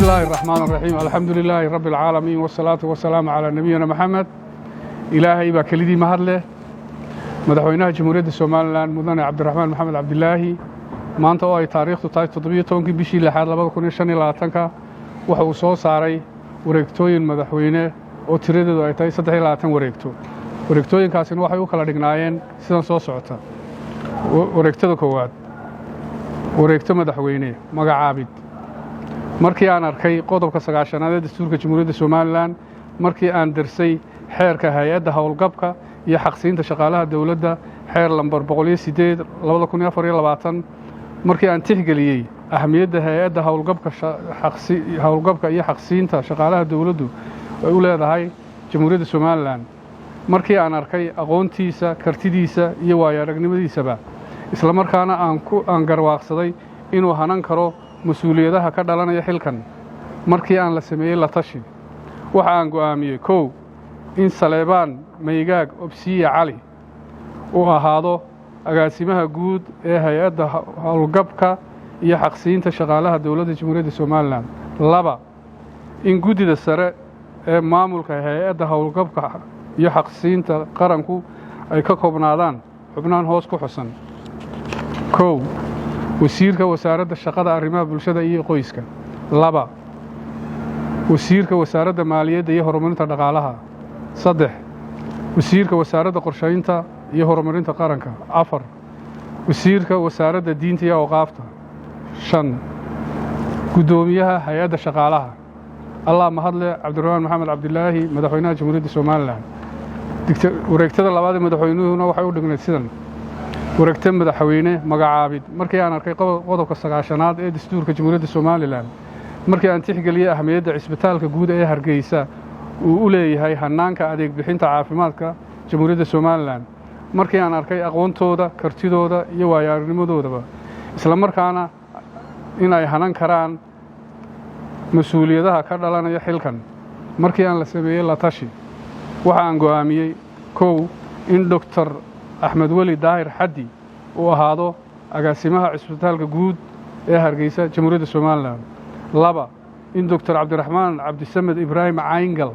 الله الرحمن الرحيم الحمد لله رب العالمين والصلاة والسلام على نبينا محمد إلهي بكلدي مهرله مدحوينها جمهورية الصوماليلاند مدن عبد الرحمن محمد عبد الله maanta oo ay taariikhdu tahay 17 bishii 6 2025 waxa uu soo saaray wareegtooyin madaxweyne oo tiradeedu ay tahay 23 wareegto wareegtooyinkaasina waxay u kala dhignaayeen sidan soo socota wareegtada koowaad wareegto madaxweyne magacaabid markii aan arkay qodobka 9aad ee dastuurka Jamhuuriyadda Soomaaliland markii aan darsay xeerka hay'adda howlgabka iyo xaqsiinta shaqaalaha dawladda xeer lambar 108 2024 markii aan tixgeliyay ahmiyadda hay'adda howlgabka iyo xaqsiinta shaqaalaha dawladdu ay u leedahay Jamhuuriyadda Soomaaliland markii aan arkay aqoontiisa kartidiisa iyo waayo-aragnimadiisaba isla markaana aan garwaaqsaday inuu hanan karo mas'uuliyadaha ka dhalanaya xilkan markii aan la sameeyay la tashi waxa aan go'aamiyay in Saleebaan Maygaag Obsiya Cali uu ahaado agaasimaha guud ee hay'adda howlgabka iyo xaqsiinta shaqaalaha dawladda Jamhuuriyadda Soomaaliland 2 in guddida sare ee maamulka hay'adda howlgabka iyo xaqsiinta qaranku ay ka koobnaadaan xubnaan hoos ku xusan 1 wasiirka wasaaradda shaqada arrimaha bulshada iyo qoyska 2 wasiirka wasaaradda maaliyadda iyo horumarinta dhaqaalaha 3 wasiirka wasaaradda qorsheynta iyo horumarinta qaranka 4 wasiirka wasaaradda diinta iyo awqaafta 5 gudoomiyaha hay'adda shaqaalaha Allah mahadle Cabdiraxmaan Maxamed Cabdilaahi madaxweynaha Jamhuuriyadda Soomaaliland wareegtada labaad ee madaxweynuhuna waxay u dhignayd sidan wareegtada madaxweyne magacaabid markii aan arkay qodobka 9aad ee dastuurka Jamhuuriyadda Soomaaliland markii aan tixgeliyay ahmiyadda cisbitaalka guud ee Hargeysa uu u leeyahay hanaanka adeeg bixinta caafimaadka Jamhuuriyadda Soomaaliland markii aan arkay aqoontooda kartidooda iyo waayo-aragnimadoodaba isla markaana in ay hanan karaan mas'uuliyadaha ka dhalanaya xilkan markii aan la sameeyay la tashi waxa aan go'aamiyay 1 in Dr. Axmed Weli Daahir Xaddi uu ahaado agaasimaha cisbitaalka guud ee Hargeysa Jamhuuriyadda Soomaaliland 2 in Dr. Cabdiraxmaan Cabdisamed Ibraahim Cayngal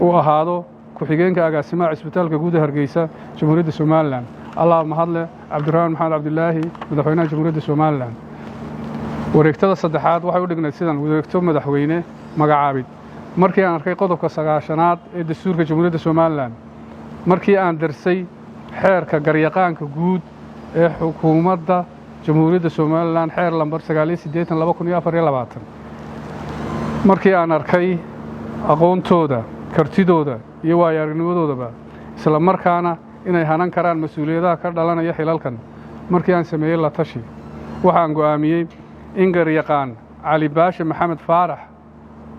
uu ahaado ku-xigeenka agaasimaha cisbitaalka guud ee Hargeysa Jamhuuriyadda Soomaaliland Allah mahadle Cabdiraxmaan Maxamed Cabdilaahi madaxweynaha Jamhuuriyadda Soomaaliland wareegtada saddexaad waxay u dhignayd sidan wareegto madaxweyne magacaabid markii aan arkay qodobka 9aad ee dastuurka Jamhuuriyadda Soomaaliland markii aan darsay xeerka garyaqaanka guud ee xukuumadda Jamhuuriyadda Soomaaliland xeer lambar 982 markii aan arkay aqoontooda kartidooda iyo waayo-aragnimadoodaba isla markaana inay hanan karaan mas'uuliyadaha ka dhalanaya xilalkan markii aan sameeyay la tashi waxa aan go'aamiyay in garyaqaan Cali Baashe Maxamed Faarax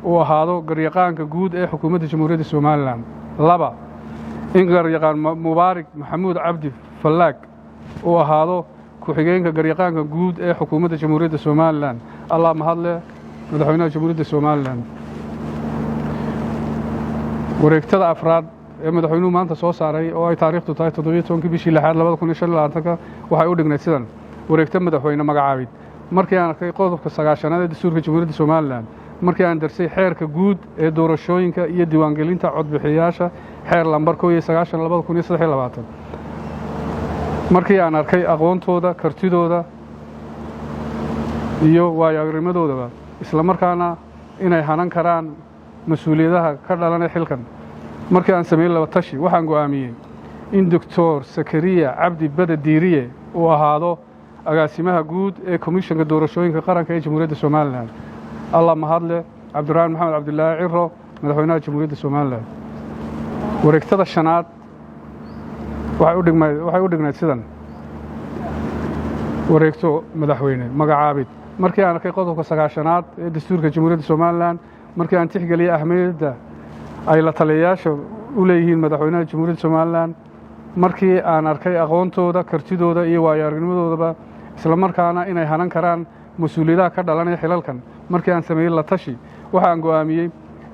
uu ahaado garyaqaanka guud ee xukuumadda Jamhuuriyadda Soomaaliland 2 in garyaqaan Mubaarak Maxamuud Cabdi Fallaag uu ahaado ku-xigeenka garyaqaanka guud ee xukuumadda Jamhuuriyadda Soomaaliland Allah mahadle madaxweynaha Jamhuuriyadda Soomaaliland wareegtada afraad ee madaxweynuhu maanta soo saaray oo ay taariikhdu tahay 17 bishii 6 2025 waxay u dhignayd sidan wareegtada madaxweyne magacaabid markii aan arkay qodobka 9aad ee dastuurka Jamhuuriyadda Soomaaliland markii aan darsay xeerka guud ee doorashooyinka iyo diiwaangelinta codbixiyayaasha xeer lambar 2023 markii aan arkay aqoontooda kartidooda iyo waayo-aragnimadoodaba isla markaana inay hanan karaan mas'uuliyadaha ka dhalanaya xilkan markii aan sameeyay la tashi waxaan go'aamiyay in Dr. Sakariya Cabdi Bada Diiriye uu ahaado agaasimaha guud ee komishanka doorashooyinka qaranka ee Jamhuuriyadda Soomaaliland Allah mahadle Cabdiraxmaan Maxamed Cabdilaahi Ciro madaxweynaha Jamhuuriyadda Soomaaliland wareegtada 5aad waxay u dhignayd sidan wareegto madaxweyne magacaabid markii aan arkay qodobka 9aad ee dastuurka Jamhuuriyadda Soomaaliland markii aan tixgeliyay ahmiyadda ay la taliyayaasha u leeyihiin madaxweynaha Jamhuuriyadda Soomaaliland markii aan arkay aqoontooda kartidooda iyo waayo-aragnimadoodaba isla markaana inay hanan karaan mas'uuliyadaha ka dhalanaya xilalkan markii aan sameeyay la tashi waxa aan go'aamiyay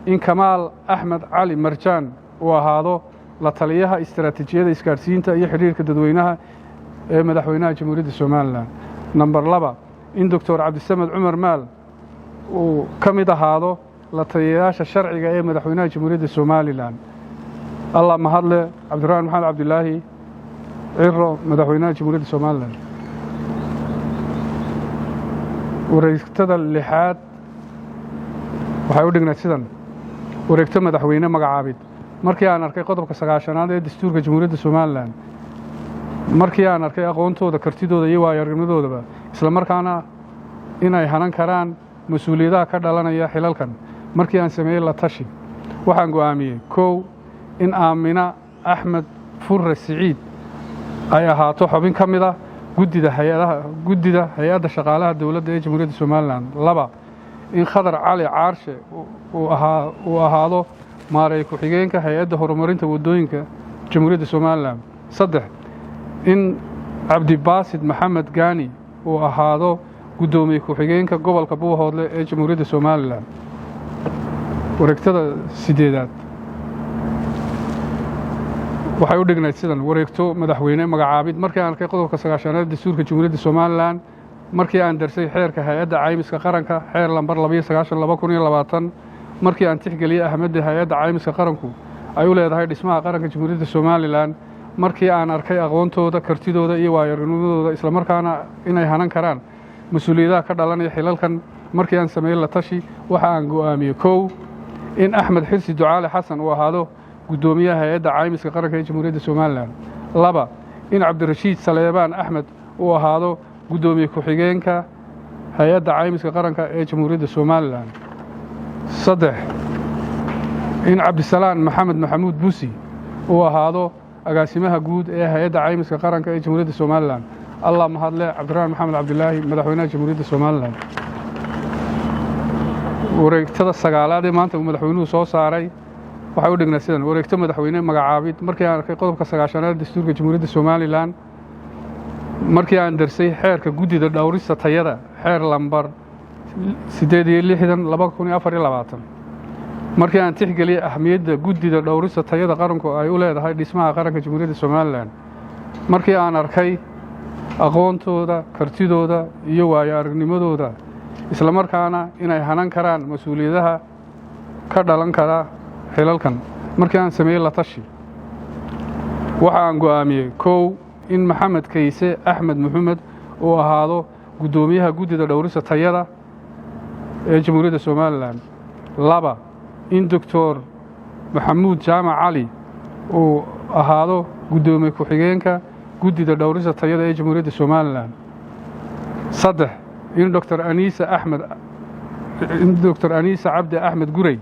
in Kamaal Axmed Cali Marjaan uu ahaado la taliyaha istiraatiijiyadda isgaarsiinta iyo xiriirka dadweynaha ee madaxweynaha Jamhuuriyadda Soomaaliland number 2 in Dr. Cabdisamed Cumar Maal uu ka mid ahaado la taliyayaasha sharciga ee madaxweynaha jamhuuriyadda somalilan allah mahadle cabdiraxmaan maxamed cabdilaahi ciro madaxweynaha jamhuuriyadda somalilan wareegtada lixaad waxay u dhignayd sidan wareegto madaxweyne magacaabid markii aan arkay qodobka 9aad ee dastuurka jamhuuriyadda somalilan markii aan arkay aqoontooda kartidooda iyo waayo-aragnimadoodaba isla markaana inay hanan karaan mas-uuliyadaha ka dhalanaya xilalkan markii aan sameeyey la tashi waxaan go'aamiyey kow in aamina axmed furre siciid ay ahaato xubin ka mid ah guddida hay-adda shaqaalaha dowladda ee jamhuuriyadda somalilan laba in khadar cali caarshe uu ahaado maareey ku-xigeenka hay-adda horumarinta waddooyinka jamhuuriyadda somalilan saddex in cabdibaasid maxamed gaani uu ahaado guddoomiye ku-xigeenka gobolka buuhoodle ee jamhuuriyadda somalilan wareegtada 8aad waxay u dhignayd sidan wareegto madaxweyne magacaabid markii aan arkay qodobka 9aad dastuurka jamhuuriyadda somalilan markii aan darsay xeerka hay-adda caymiska qaranka xeer lambar 292/2020 markii aan tixgeliyey ahmadda hay-adda caymiska qaranku ay u leedahay dhismaha qaranka jamhuuriyadda somalilan markii aan arkay aqoontooda kartidooda iyo waayo-aragnimadooda isla markaana inay hanan karaan mas-uuliyadaha ka dhalanaya xilalkan markii aan sameeyey la tashi waxa aan go'aamiyey kow in axmed xirsi ducaale xasan uu ahaado guddoomiyaha hay-adda caymiska qaranka ee jamhuuriyadda somalilan laba in cabdirashiid saleebaan axmed uu ahaado guddoomiye ku-xigeenka hay-adda caymiska qaranka ee jamhuuriyadda somalilan saddex in cabdisalaan maxamed maxamuud busi uu ahaado agaasimaha guud ee hay-adda caymiska qaranka ee jamhuuriyadda somalilan allah mahadle cabdiraxmaan maxamed cabdilaahi madaxweynaha jamhuuriyadda somalilan wareegtada 9aad ee maanta uu madaxweynuhu soo saaray waxay u dhignaa sidan wareegto madaxweyne magacaabid markii aan arkay qodobka 9aad dastuurka jamhuuriyadda somalilan markii aan darsay xeerka guddida dhowrista tayada xeer lambar 8/2024 markii aan tixgeliyey ahmiyadda guddida dhowrista tayada qaranku ay u leedahay dhismaha qaranka jamhuuriyadda somalilan markii aan arkay aqoontooda kartidooda iyo waayo-aragnimadooda isla markaana inay hanan karaan mas-uuliyadaha ka dhalan kara xilalkan markii aan sameeyey la tashi waxa aan go'aamiyey kow in maxamed kayse axmed maxamed uu ahaado guddoomiyaha guddida dhowrista tayada ee jamhuuriyadda somalilan laba in doctor maxamuud jaamac cali uu ahaado guddoomiye ku-xigeenka guddida dhowrista tayada ee jamhuuriyadda somalilan saddex in doctor aniisa cabdi axmed gurey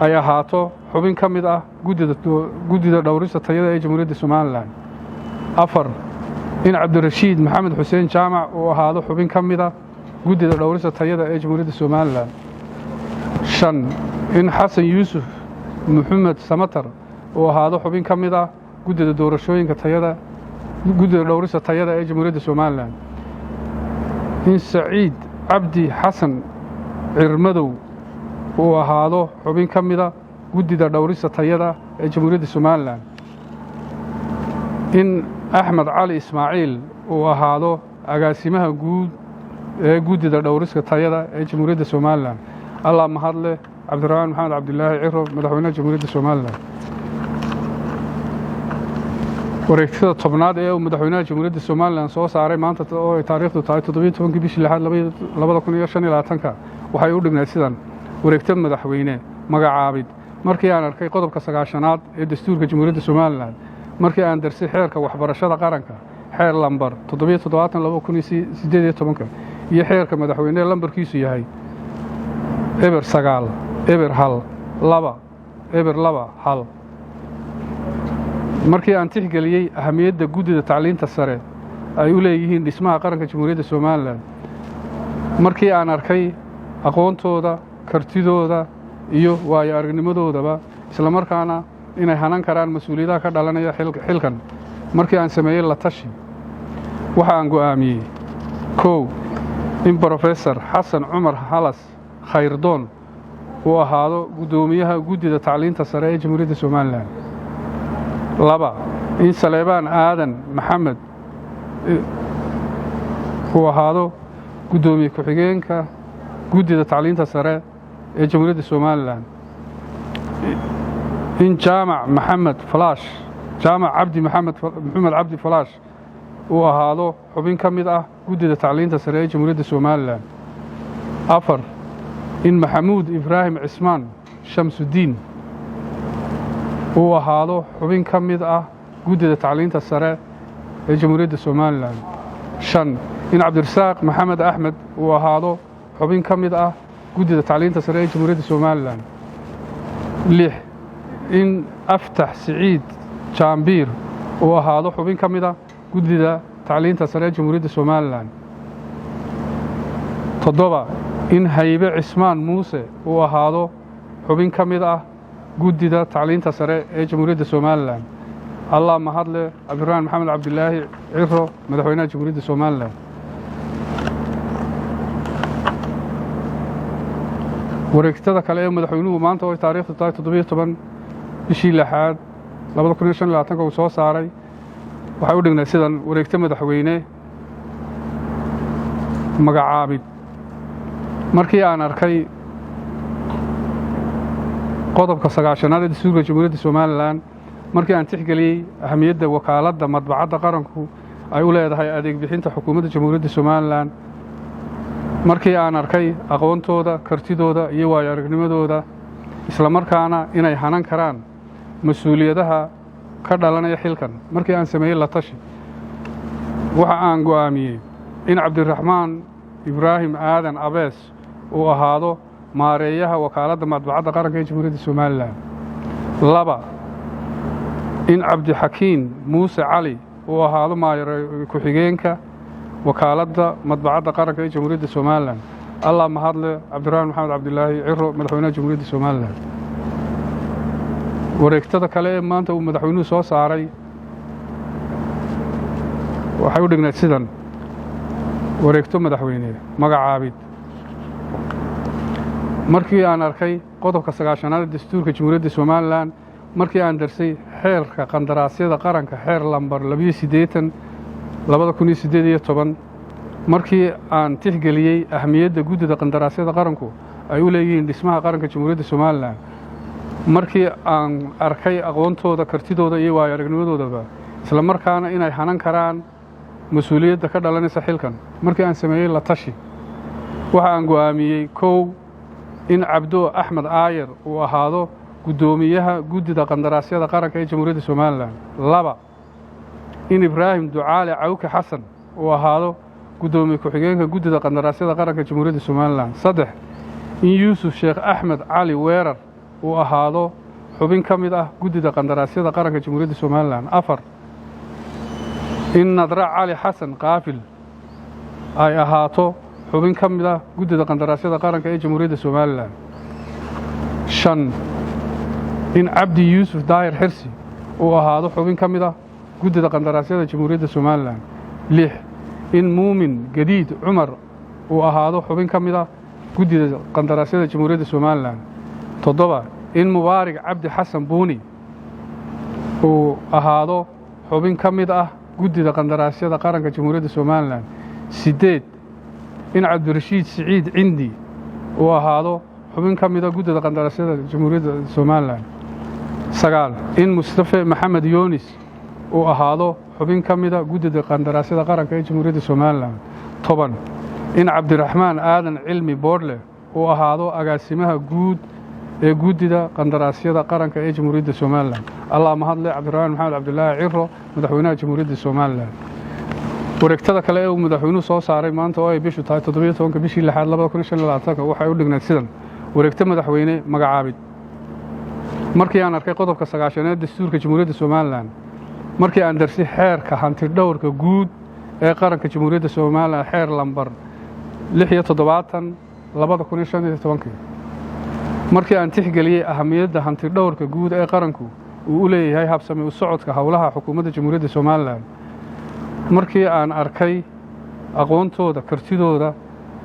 ay ahaato xubin ka mid ah guddida dhowrista tayada ee jamhuuriyadda somalilan afar in cabdirashiid maxamed xuseen jaamac uu ahaado xubin ka mid ah guddida dhowrista tayada ee jamhuuriyadda somalilan shan in xasan yuusuf maxamed samatar uu ahaado xubin ka mid ah guddida doorashooyinka tayada guddida dhowrista tayada ee jamhuuriyadda somalilan in saciid cabdi xasan cirmadow uu ahaado xubin ka mida guddida dhowrista tayada ee jamhuuriyadda somalilan in axmed cali ismaaciil uu ahaado agaasimaha guud ee guddida dhowrista tayada ee jamhuuriyadda somalilan allah mahadle cabdiraxmaan maxamed cabdilaahi ciro madaxweynaha jamhuuriyadda somalilan wareegtada 10aad ee uu madaxweynaha jamhuuriyadda somalilan soo saaray maanta oo ay taariikhdu tahay 17 bishii 2025 waxay u dhignayd sidan wareegto madaxweyne magacaabid markii aan arkay qodobka 9aad ee dastuurka jamhuuriyadda somalilan markii aan darsay xeerka waxbarashada qaranka xeer lambar 7/2018 iyo xeerka madaxweyne lambarkiisu yahay eber 9 eber 1 2 eber 2 1 markii aan tixgeliyey ahamiyadda guddida tacliinta sare ay u leeyihiin dhismaha qaranka jamhuuriyadda somalilan markii aan arkay aqoontooda kartidooda iyo waayo-aragnimadoodaba isla markaana inay hanan karaan mas-uuliyadaha ka dhalanaya xilkan markii aan sameeyey la tashi waxa aan go'aamiyey kow in brofesor xasan cumar halas khayrdoon uu ahaado guddoomiyaha guddida tacliinta sare ee jamhuuriyadda somalilan laba in saleebaan aadan maxamed uu ahaado guddoomiye ku-xigeenka guddida tacliinta sare ee jamhuuriyadda somalilan in jaamac maxamed cabdi falaash uu ahaado xubin ka mid ah guddida tacliinta sare ee jamhuuriyadda somalilan 4 in maxamuud ibraahim cismaan shamsudiin uu ahaado xubin ka mid ah guddida tacliinta sare ee jamhuuriyadda somalilan 5 in cabdirasaaq maxamed axmed uu ahaado xubin ka mid ah guddida tacliinta sare ee jamhuuriyadda somalilan 6 in aftax siciid jaambiir uu ahaado xubin ka mid ah guddida tacliinta sare ee jamhuuriyadda somalilan 7 in haybe cismaan muuse uu ahaado xubin ka mid ah guddida tacliinta sare ee jamhuuriyadda somalilan allah mahadle cabdiraxmaan maxamed cabdilaahi ciro madaxweynaha jamhuuriyadda somalilan wareegtada kale ee madaxweynuhu maanta oo taariikhdu tahay 17 bishii 6aad 2025 uu soo saaray waxay u dhignay sidan wareegta madaxweyne magacaabid markii aan arkay qodobka 9aad ee dastuurka jamhuuriyadda somalilan markii aan tixgeliyey ahamiyadda wakaaladda madbacadda qaranku ay u leedahay adeeg bixinta xukuumadda jamhuuriyadda somalilan markii aan arkay aqoontooda kartidooda iyo waayo aragnimadooda isla markaana inay hanan karaan mas-uuliyadaha ka dhalanaya xilkan markii aan sameeyey la tashi waxa aan go'aamiyey in cabdiraxmaan ibraahim aadan abees uu ahaado maareeyaha wakaaladda madbacadda qaranka ee jamhuuriyadda somalilan 2 in cabdixakiin muuse cali uu ahaado maayare ku-xigeenka wakaaladda madbacadda qaranka ee jamhuuriyadda somalilan allah mahadle cabdiraxmaan maxamed cabdilaahi ciro madaxweynaha jamhuuriyadda somalilan wareegtada kale ee maanta uu madaxweynuhu soo saaray waxay u dhignayd sidan wareegto madaxweyne magacaabid markii aan arkay qodobka 9aad ee dastuurka jamhuuriyadda somalilan markii aan darsay xeerka qandaraasyada qaranka xeer lambar 2018 markii aan tixgeliyey ahamiyadda guddida qandaraasyada qaranku ay u leeyihiin dhismaha qaranka jamhuuriyadda somalilan markii aan arkay aqoontooda kartidooda iyo waayo aragnimadoodaba isla markaana inay hanan karaan mas-uuliyadda ka dhalanaysa xilkan markii aan sameeyey la tashi waxa aan go'aamiyey 1 in cabdo axmed aayar uu ahaado guddoomiyaha guddida qandaraasyada qaranka ee jamhuuriyadda somalilan 2 in ibraahim ducaale cawke xasan uu ahaado guddoomiye ku-xigeenka guddida qandaraasyada qaranka jamhuuriyadda somalilan 3 in yuusuf sheekh axmed cali weerar uu ahaado xubin ka mid ah guddida qandaraasyada qaranka jamhuuriyadda somalilan 4 in nadra cali xasan qaafil ay ahaato xubin ka mid ah guddida qandaraasyada qaranka ee jamhuuriyadda somalilan 5 in cabdi yuusuf daahir xirsi uu ahaado xubin ka mid ah guddida qandaraasyada jamhuuriyadda somalilan 6 in muumin gadiid cumar uu ahaado xubin ka mid ah guddida qandaraasyada jamhuuriyadda somalilan 7 in mubaarig cabdi xasan buuni uu ahaado xubin ka mid ah guddida qandaraasyada qaranka jamhuuriyadda somalilan 8 in cabdirashiid siciid cindi uu ahaado xubin ka mid ah guddida qandaraasyada jamhuuriyadda somalilan 9 in mustafe maxamed yoonis uu ahaado xubin ka mid ah guddida qandaraasyada qaranka ee jamhuuriyadda somalilan 10 in cabdiraxmaan aadan cilmi boodle uu ahaado agaasimaha guud ee guddida qandaraasyada qaranka ee jamhuuriyadda somalilan allah mahadle cabdiraxmaan maxamed cabdilaahi ciro madaxweynaha jamhuuriyadda somalilan wareegtada kale ee uu madaxweynuhu soo saaray maanta oo ay bishu tahay 17 bishii 6aad 2025 waxay u dhignayd sidan wareegto madaxweyne magacaabid markii aan arkay qodobka 9aad dastuurka jamhuuriyadda somalilan markii aan darsay xeerka hantidhowrka guud ee qaranka jamhuuriyadda somalilan xeer lambar 76/2015 markii aan tixgeliyey ahamiyadda hantidhowrka guud ee qaranku uu u leeyahay habsami u socodka howlaha xukuumadda jamhuuriyadda somalilan markii aan arkay aqoontooda kartidooda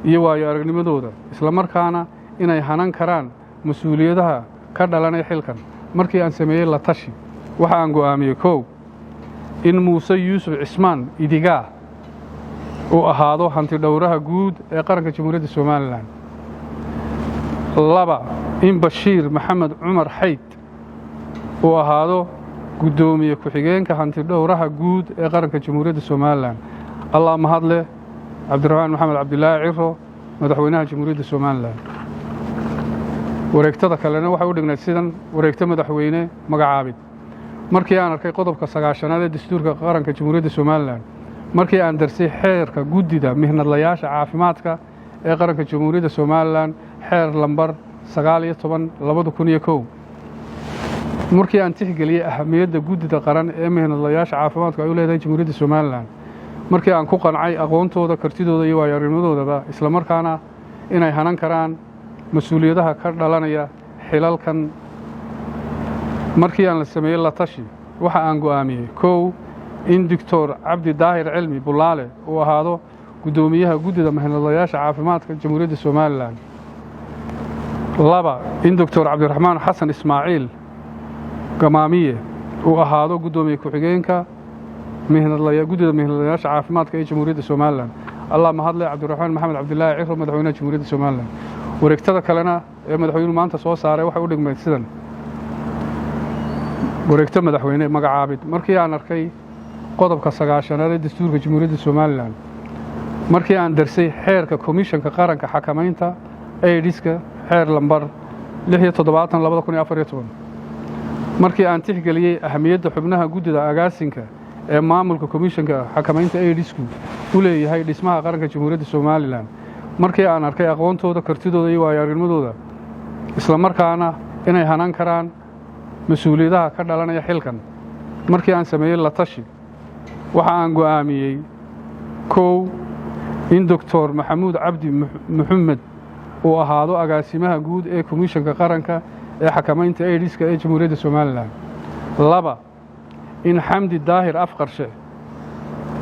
iyo waayo aragnimadooda isla markaana inay hanan karaan mas-uuliyadaha ka dhalanaya xilkan markii aan sameeyey la tashi waxa aan go'aamiyey 1 in muuse yuusuf cismaan idigaa uu ahaado hantidhowraha guud ee qaranka jamhuuriyadda somalilan laba in Bashiir Maxamed Cumar Xayd uu ahaado gudoomiye ku-xigeenka hantidhowraha guud ee qaranka Jamhuuriyadda Soomaaliland. Allah mahadle Cabdiraxmaan Maxamed Cabdilaahi Ciro madaxweynaha Jamhuuriyadda Soomaaliland. wareegtada kalena waxay u dhignayd sidan wareegta madaxweyne magacaabid. markii aan arkay qodobka 9aad ee dastuurka qaranka Jamhuuriyadda Soomaaliland, markii aan darsay xeerka guddida mihnadlayaasha caafimaadka ee qaranka Jamhuuriyadda Soomaaliland xeer lambar 19/2001, markii aan tixgeliyay ahamiyadda guddida qaran ee mihnadlayaasha caafimaadka ay u leedahay Jamhuuriyadda Soomaaliland, markii aan ku qancay aqoontooda, kartidooda iyo waayo-aragnimadoodaba, isla markaana inay hanan karaan mas-uuliyadaha ka dhalanaya xilalkan, markii aan la sameeyey la tashi, waxa aan go'aamiyey 1 in Dr. Cabdi Daahir Cilmi Bulaale uu ahaado gudoomiyaha guddida mihnadlayaasha caafimaadka Jamhuuriyadda Soomaaliland. 2 in Dr. Cabdiraxmaan Xasan Ismaaciil Gamaamiye uu ahaado gudoomiye ku-xigeenka guddida mihnadlayaasha caafimaadka ee Jamhuuriyadda Soomaaliland. Allah mahadle Cabdiraxmaan Maxamed Cabdilaahi Ciro madaxweynaha Jamhuuriyadda Soomaaliland. wareegtada kalena ee madaxweynuhu maanta soo saaray waxay u dhigmayd sidan wareegta madaxweyne magacaabid. markii aan arkay qodobka 9aad ee dastuurka Jamhuuriyadda Soomaaliland, markii aan darsay xeerka komishanka qaranka xakamaynta AIDS-ka xeer lambar 76/2014, markii aan tixgeliyey ahamiyadda xubnaha guddida agaasinka ee maamulka komishanka xakamaynta AIDS-ku u leeyahay dhismaha qaranka Jamhuuriyadda Soomaaliland, markii aan arkay aqoontooda, kartidooda iyo waayo-aragnimadooda, isla markaana inay hanan karaan mas-uuliyadaha ka dhalanaya xilkan, markii aan sameeyey la tashi, waxa aan go'aamiyey 1 in Dr. Maxamuud Cabdi Maxamed uu ahaado agaasimaha guud ee komishanka qaranka ee xakamaynta AIDS-ka ee Jamhuuriyadda Soomaaliland. 2 in Xamdi Daahir Afqarshe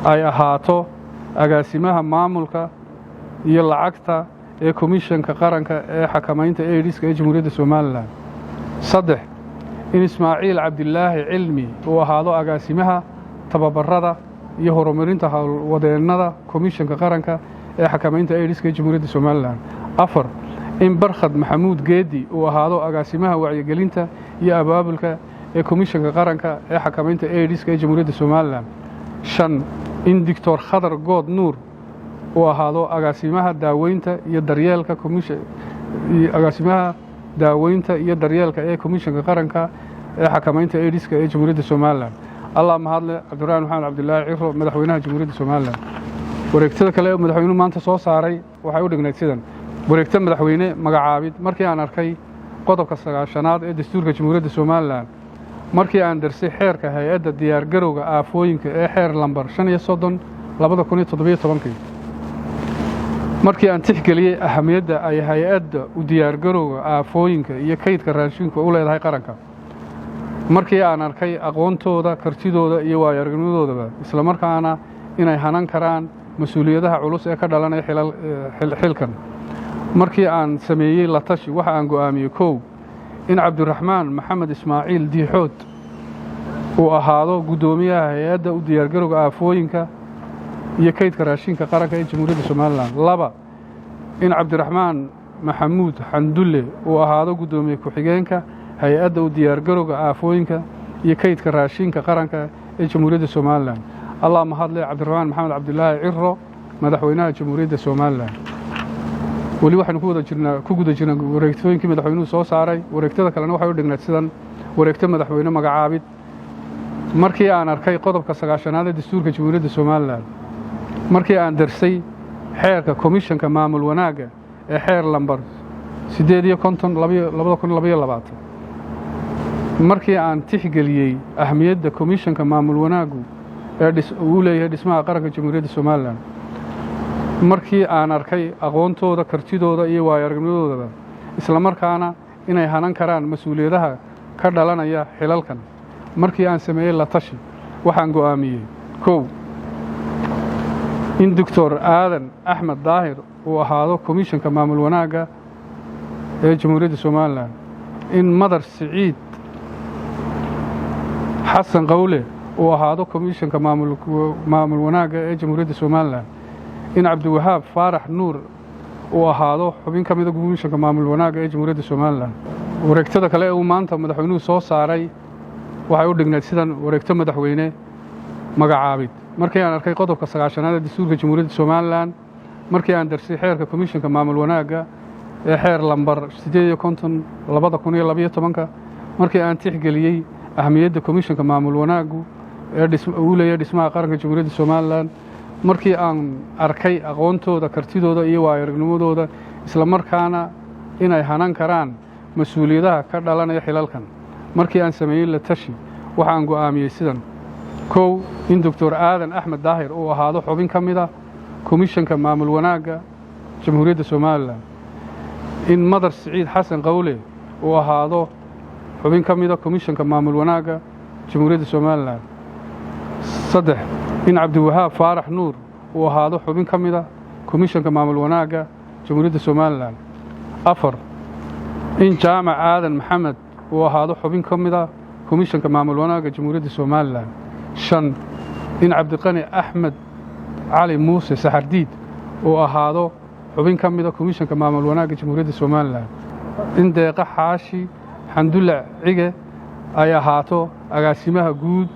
ay ahaato agaasimaha maamulka iyo lacagta ee komishanka qaranka ee xakamaynta AIDS-ka ee Jamhuuriyadda Soomaaliland. 3 in Ismaaciil Cabdilaahi Cilmi uu ahaado agaasimaha tababarada iyo horumarinta howlwadeennada komishanka qaranka ee xakamaynta AIDS-ka ee Jamhuuriyadda Soomaaliland. 4 in Barkhad Maxamuud Geedi uu ahaado agaasimaha wacyigelinta iyo abaabulka ee komishanka qaranka ee xakamaynta AIDS-ka ee Jamhuuriyadda Soomaaliland. 5 in Dr. Khadar Good Nuur uu ahaado agaasimaha daaweynta iyo daryeelka ee komishanka qaranka ee xakamaynta AIDS-ka ee Jamhuuriyadda Soomaaliland. Allah mahadle Cabdiraxmaan Maxamed Cabdilaahi Ciro madaxweynaha Jamhuuriyadda Soomaaliland. wareegtada kale ee madaxweynuhu maanta soo saaray waxay u dhignayd sidan wareegta madaxweyne magacaabid. markii aan arkay qodobka 9aad ee dastuurka Jamhuuriyadda Soomaaliland, markii aan darsay xeerka hay-adda diyaargarowga aafooyinka ee xeer lambar 35/2017, markii aan tixgeliyey ahamiyadda ay hay-adda u diyaargarowga aafooyinka iyo kaydka raashinka u leedahay qaranka, markii aan arkay aqoontooda, kartidooda iyo waayo-aragnimadoodaba, isla markaana inay hanan karaan mas-uuliyadaha culus ee ka dhalanaya xilkan, markii aan sameeyey la tashi, waxa aan go'aamiyey 1 in Cabdiraxmaan Maxamed Ismaaciil Diixood uu ahaado gudoomiyaha hay-adda u diyaargarowga aafooyinka iyo kaydka raashinka qaranka ee Jamhuuriyadda Soomaaliland. 2 in Cabdiraxmaan Maxamuud Xandulle uu ahaado gudoomiye ku-xigeenka hay-adda u diyaargarowga aafooyinka iyo kaydka raashinka qaranka ee Jamhuuriyadda Soomaaliland. Allah mahadle Cabdiraxmaan Maxamed Cabdilaahi Ciro madaxweynaha Jamhuuriyadda Soomaaliland. weli waxaanu ku guda jirnaa wareegtooyinkii madaxweynuhu soo saaray. wareegtada kalena waxay u dhignayd sidan wareegta madaxweyne magacaabid. markii aan arkay qodobka 9aad ee dastuurka Jamhuuriyadda Soomaaliland, markii aan darsay xeerka komishanka maamul wanaagga ee xeer lambar 58/2022, markii aan tixgeliyey ahamiyadda komishanka maamul wanaaggu ee uu leeyahay dhismaha qaranka Jamhuuriyadda Soomaaliland, markii aan arkay aqoontooda, kartidooda iyo waayo-aragnimadoodaba, isla markaana inay hanan karaan mas-uuliyadaha ka dhalanaya xilalkan, markii aan sameeyey la tashi, waxaan go'aamiyey 1 in Dr. Aadan Axmed Daahir uu ahaado komishanka maamul wanaagga ee Jamhuuriyadda Soomaaliland, in Madar Siciid Xasan Qawle uu ahaado komishanka maamul wanaagga ee Jamhuuriyadda Somaliland in Cabdiwahaab Faarax Nuur uu ahaado xubin ka mid ah komishanka maamul wanaagga ee Jamhuuriyadda Soomaaliland. Wareegtada kale uu maanta madaxweynuhu soo saaray waxay u dhignayd sidan: wareegto madaxweyne magacaabid. Markii aan arkay qodobka 9aad ee dastuurka Jamhuuriyadda Soomaaliland, markii aan darsay xeerka komishanka maamul wanaagga ee xeer lambar 58/2012, markii aan tixgeliyey ahmiyadda komishanka maamul wanaaggu ee uu leeyahay dhismaha qaranka Jamhuuriyadda Soomaaliland, markii aan arkay aqoontooda, kartidooda iyo waayo-aragnimadooda, isla markaana inay hanan karaan mas'uuliyadaha ka dhalanaya xilalkan, markii aan sameeyey la tashi, waxaan go'aamiyey sidan: 1. in Dr. Aadan Axmed Daahir uu ahaado xubin ka mid ah komishanka maamul wanaagga Jamhuuriyadda Soomaaliland; in Madar Siciid Xasan Qawle uu ahaado xubin ka mid ah komishanka maamul wanaagga Jamhuuriyadda Soomaaliland; 3. in Cabdiwahaab Faarax Nuur uu ahaado xubin ka mid ah komishanka maamul wanaagga Jamhuuriyadda Soomaaliland; 4. in Jaamac Aadan Maxamed uu ahaado xubin ka mid ah komishanka maamul wanaagga Jamhuuriyadda Soomaaliland; 5. in Cabdiqani Axmed Cali Muuse Saxardiid uu ahaado xubin ka mid ah komishanka maamul wanaagga Jamhuuriyadda Soomaaliland; in Deeqa Xaashi Xandulle Cige ay ahaato agaasimaha guud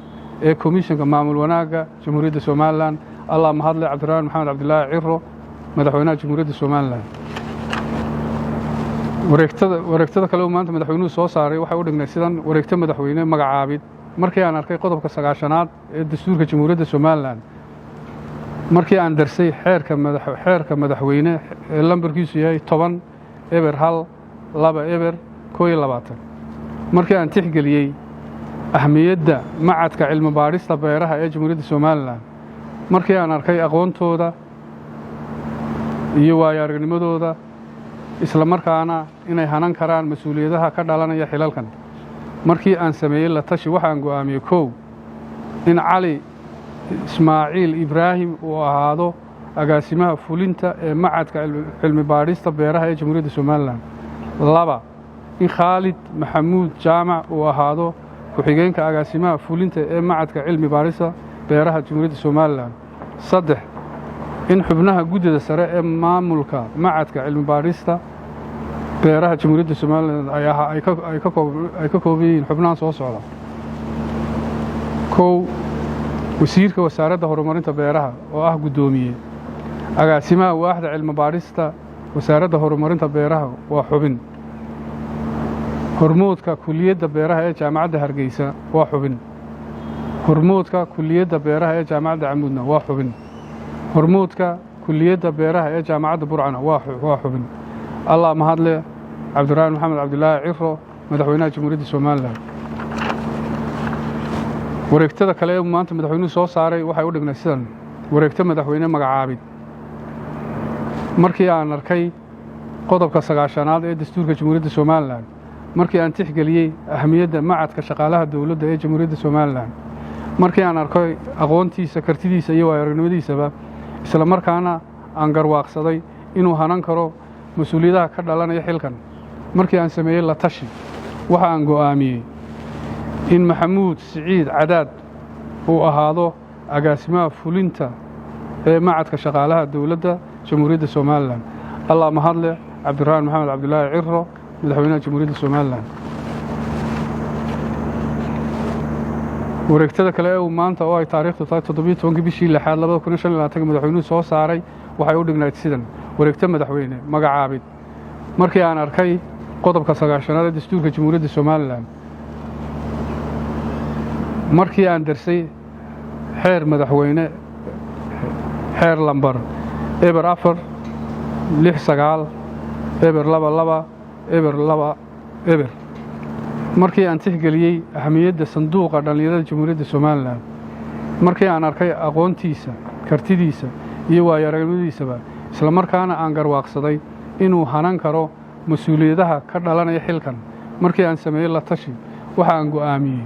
ee komishanka maamul wanaagga Jamhuuriyadda Soomaaliland. Allah mahadle Cabdiraxmaan Maxamed Cabdilaahi Ciro, madaxweynaha Jamhuuriyadda Soomaaliland. wareegtada kale uu maanta madaxweynuhu soo saaray waxay u dhignayd sidan: wareegto madaxweyne magacaabid. Markii aan arkay qodobka 9aad ee dastuurka Jamhuuriyadda Soomaaliland, markii aan darsay xeerka madaxweyne ee lambarkiisu yahay 10/2/2/21, markii aan tixgeliyey ahmiyadda macadka cilmi baadhista beeraha ee Jamhuuriyadda Soomaaliland, markii aan arkay aqoontooda iyo waayo-aragnimadooda, isla markaana inay hanan karaan mas'uuliyadaha ka dhalanaya xilalkan, markii aan sameeyey la tashi, waxaan go'aamiyey: 1. in Cali Ismaaciil Ibraahim uu ahaado agaasimaha fulinta ee macadka cilmi baadhista beeraha ee Jamhuuriyadda Soomaaliland; 2. in Khaalid Maxamuud Jaamac uu ahaado ku-xigeenka agaasimaha fulinta ee macadka cilmi baadhista beeraha Jamhuuriyadda Soomaaliland; 3. in xubnaha guddida sare ee maamulka macadka cilmi baadhista beeraha Jamhuuriyadda Soomaaliland ay ka kooban yihiin xubnahan soo socda: 1. wasiirka wasaaradda horumarinta beeraha oo ah guddoomiye; agaasimaha waaxda cilmi baadhista wasaaradda horumarinta beeraha waa xubin; hormoodka kulliyadda beeraha ee jaamacadda Hargeysa waa xubin; hormoodka kulliyadda beeraha ee jaamacadda Camuudna waa xubin; hormoodka kulliyadda beeraha ee jaamacadda Burcana waa xubin. Allah mahadle Cabdiraxmaan Maxamed Cabdilaahi Ciro, madaxweynaha Jamhuuriyadda Soomaaliland. wareegtada kale ee maanta madaxweynuhu soo saaray waxay u dhignayd sidan: wareegto madaxweyne magacaabid. Markii aan arkay qodobka 9aad ee dastuurka Jamhuuriyadda Soomaaliland, markii aan tixgeliyey ahmiyadda macadka shaqaalaha dowladda ee Jamhuuriyadda Soomaaliland, markii aan arkay aqoontiisa, kartidiisa iyo waayo-aragnimadiisaba, isla markaana aan garwaaqsaday inuu hanan karo mas'uuliyadaha ka dhalanaya xilkan, markii aan sameeyey la tashi, waxa aan go'aamiyey in Maxamuud Siciid Cadaad uu ahaado agaasimaha fulinta ee macadka shaqaalaha dowladda Jamhuuriyadda Soomaaliland. Allah mahadle Cabdiraxmaan Maxamed Cabdilaahi Ciro, madaxweynaha Jamhuuriyadda Soomaaliland. wareegtada kale ee maanta oo ay taariikhdu tahay 17 bishii 6aad 2025 madaxweynuhu soo saaray waxay u dhignayd sidan: wareegto madaxweyne magacaabid. Markii aan arkay qodobka 9aad ee dastuurka Jamhuuriyadda Soomaaliland, markii aan darsay xeer madaxweyne xeer lambar 4/69/22/2/, markii aan tixgeliyey ahmiyadda sanduuqa dhallinyarada Jamhuuriyadda Soomaaliland, markii aan arkay aqoontiisa, kartidiisa iyo waayo-aragnimadiisaba, isla markaana aan garwaaqsaday inuu hanan karo mas'uuliyadaha ka dhalanaya xilkan, markii aan sameeyey la tashi, waxa aan go'aamiyey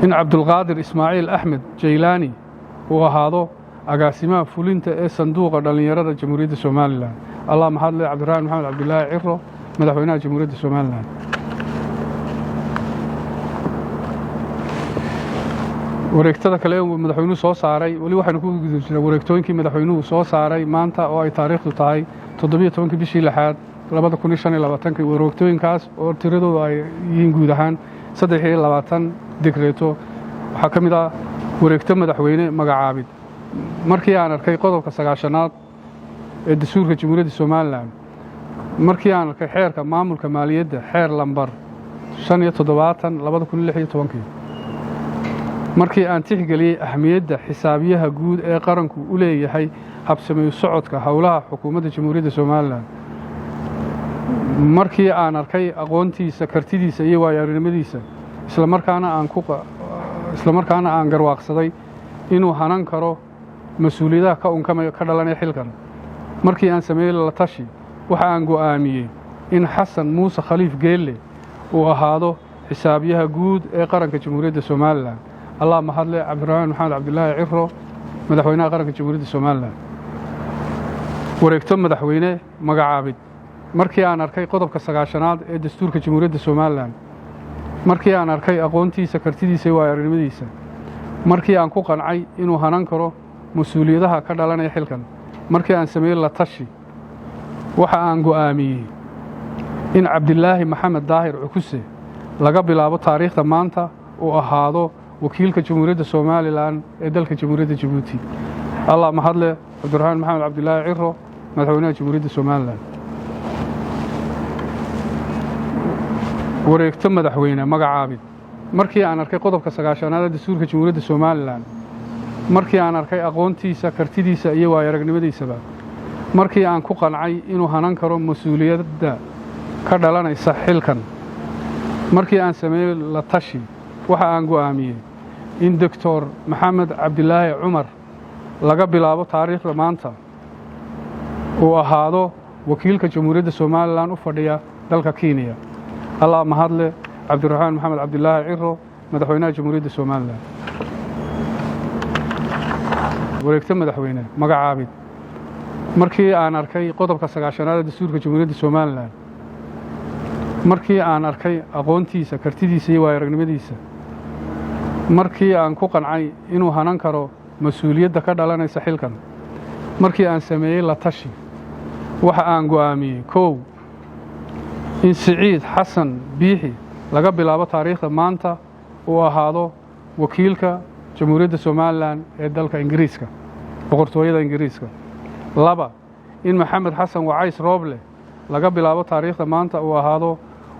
in Cabdulqaadir Ismaaciil Axmed Jaylaani uu ahaado agaasimaha fulinta ee sanduuqa dhallinyarada Jamhuuriyadda Soomaaliland. Allah mahadle Cabdiraxmaan Maxamed Cabdilaahi Ciro, madaxweynaha Jamhuuriyadda Soomaaliland. wareegtada kale ee madaxweynuhu soo saaray wali waxaanu ku gudubnaa wareegtooyinkii madaxweynuhu soo saaray maanta oo ay taariikhdu tahay 17 bishii lixaad 2025 wareegtooyinkaas oo tiradoodu ay yihiin guud ahaan 23 dekreeto waxaa ka mid ah wareegto madaxweyne magacaabid markii aan arkay qodobka 9aad ee dastuurka Jamhuuriyadda Soomaaliland markii aan arkay xeerka maamulka maaliyadda xeer lambar 75/2016 markii aan tixgeliyay ahmiyadda xisaabiyaha guud ee qaranku u leeyahay habsami socodka howlaha xukuumadda Jamhuuriyadda Soomaaliland markii aan arkay aqoontiisa kartidiisa iyo waayo-aragnimadiisa isla markaana aan garwaaqsaday inuu hanan karo mas'uuliyadaha ka dhalanaya xilkan markii aan sameeyay la tashi waxa aan go'aamiyay in Xasan Muuse Khaliif Geelle uu ahaado xisaabiyaha guud ee qaranka Jamhuuriyadda Soomaaliland Allah mahadle Cabdiraxmaan Maxamed Cabdilaahi Ciro madaxweynaha qaranka Jamhuuriyadda Soomaaliland wareegto madaxweyne magacaabid markii aan arkay qodobka 9aad ee dastuurka Jamhuuriyadda Soomaaliland markii aan arkay aqoontiisa kartidiisa iyo waayo-aragnimadiisa markii aan ku qancay inuu hanan karo mas'uuliyadaha ka dhalanaya xilkan markii aan sameeyay la tashi waxa aan go'aamiyay in Cabdilaahi Maxamed Daahir Cukuse laga bilaabo taariikhda maanta uu ahaado wakiilka Jamhuuriyadda Soomaaliland ee dalka Jamhuuriyadda Djibouti Allah mahadle Cabdiraxmaan Maxamed Cabdilaahi Ciro madaxweynaha Jamhuuriyadda Soomaaliland wareegto madaxweyne magacaabid markii aan arkay qodobka 9aad ee dastuurka Jamhuuriyadda Soomaaliland markii aan arkay aqoontiisa kartidiisa iyo waayo-aragnimadiisa markii aan ku qancay inuu hanan karo mas'uuliyadda ka dhalanaysa xilkan markii aan sameeyay la tashi waxa aan go'aamiyay in Dr. Maxamed Cabdilaahi Cumar laga bilaabo taariikhda maanta uu ahaado wakiilka Jamhuuriyadda Soomaaliland u fadhiya dalka Kenya Allah mahadle Cabdiraxmaan Maxamed Cabdilaahi Ciro madaxweynaha Jamhuuriyadda Soomaaliland wareegto madaxweyne magacaabid markii aan arkay qodobka 9aad ee dastuurka Jamhuuriyadda Soomaaliland markii aan arkay aqoontiisa kartidiisa iyo waayo-aragnimadiisa markii aan ku qancay inuu hanan karo mas'uuliyadda ka dhalanaysa xilkan markii aan sameeyay la tashi waxa aan go'aamiyay in Siciid Xasan Biixi laga bilaabo taariikhda maanta uu ahaado wakiilka Jamhuuriyadda Soomaaliland ee dalka Ingiriiska boqortooyada Ingiriiska 2 in Maxamed Xasan Wacays Rooble laga bilaabo taariikhda maanta uu ahaado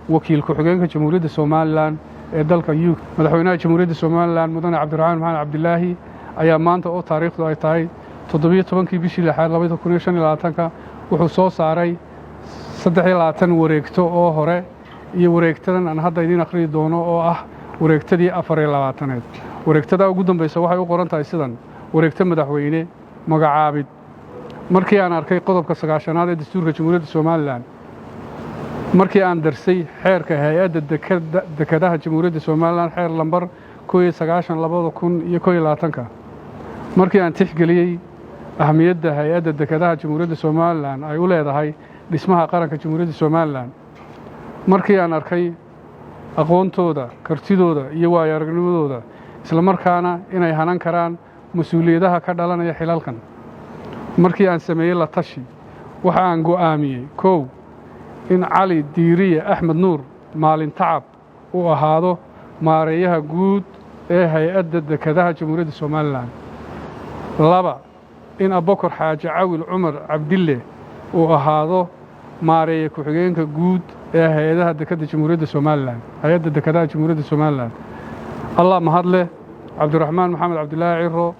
wakiil ku-xigeenka Jamhuuriyadda Soomaaliland ee dalka UK madaxweynaha Jamhuuriyadda Soomaaliland mudane Cabdiraxmaan Maxamed Cabdilaahi ayaa maanta oo taariikhdu ay tahay 17 bishii lixaad 2025 wuxuu soo saaray 23 wareegto oo hore iyo wareegtadan aan hadda idin akhriyo doono oo ah wareegtadii 24aad wareegtada ugu dambaysa waxay u qoran tahay sidan wareegto madaxweyne magacaabid markii aan arkay qodobka 9aad ee dastuurka Jamhuuriyadda Soomaaliland markii aan darsay xeerka hay'adda dekedaha Jamhuuriyadda Soomaaliland xeer lambar 19/2021 markii aan tixgeliyay ahmiyadda hay'adda dekedaha Jamhuuriyadda Soomaaliland ay u leedahay dhismaha qaranka Jamhuuriyadda Soomaaliland markii aan arkay aqoontooda kartidooda iyo waayo-aragnimadooda isla markaana inay hanan karaan mas'uuliyadaha ka dhalanaya xilalkan markii aan sameeyay la tashi waxa aan go'aamiyay in Cali Diiriye Axmed Nuur maalin tacab uu ahaado maareeyaha guud ee hay'adda dekedaha Jamhuuriyadda Soomaaliland 2 in Abubakar Xaaji Cawil Cumar Cabdille uu ahaado maareeya ku-xigeenka guud ee hay'adaha dekedda Jamhuuriyadda Soomaaliland hay'adda dekedaha Jamhuuriyadda Soomaaliland Allah mahadle Cabdiraxmaan Maxamed Cabdilaahi Ciro